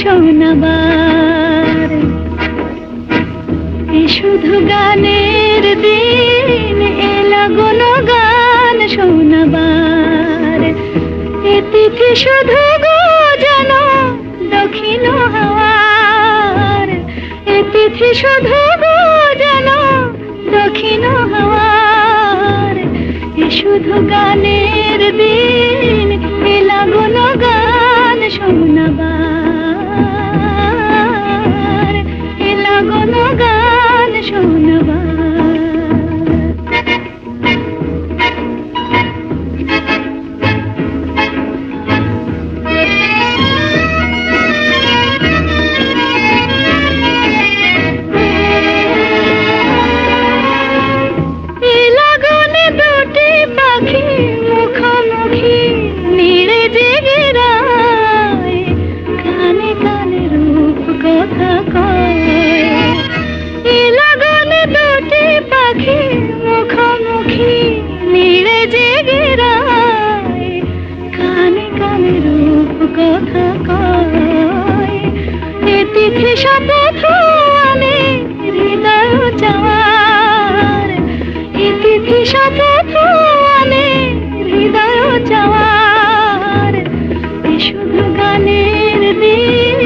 শোনাবার, এ শুধু গানের দিন, এলা গুনো গান শোনাবার। এ তিথি শুধু গো যেন দক্ষিণ হাওয়ার, এ তিথি শুধু গো যেন দক্ষিণ হাওয়ার। এ শুধু গানের দিন, এলা গুনো গান শোনাবার, এলা গুনো গান শোনাবার। কথা কয়, এ তিথি শপথ আনে হৃদয় চাওয়ার, এ তিথি শপথ আনে হৃদয় চাওয়ার। এ শুধু গানের দিন,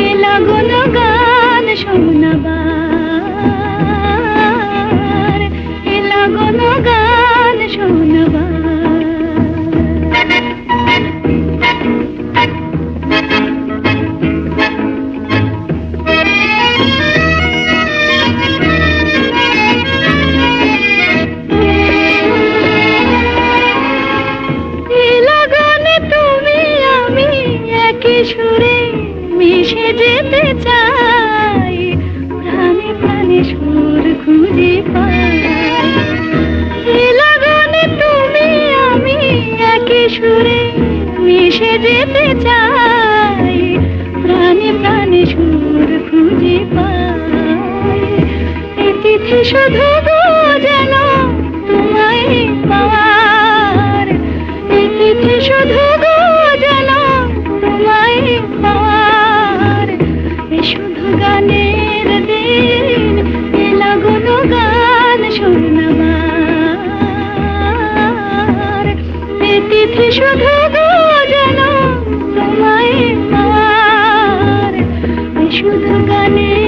এলা গুনো গান শোনাবার, এলা গুনো গান শোনাবার। সুরে মিশে যেতে চাই, প্রাণে প্রাণে সুর খুঁজে পাই। এ লগনে তুমি আমি একই সুরে মিশে যেতে চাই, প্রাণে প্রাণে সুর খুঁজে পাই। এ তিথি শুধু গো যেন তোমায় পাওয়ার, এ তিথি শুধু গো যেন তোমায় পাওয়ার। এ শুধু গানের দিন, এলা গুনো গান শোনাবার। এ তিথি শুধু গো যেন তোমায় পাওয়ার, এ শুধু গানের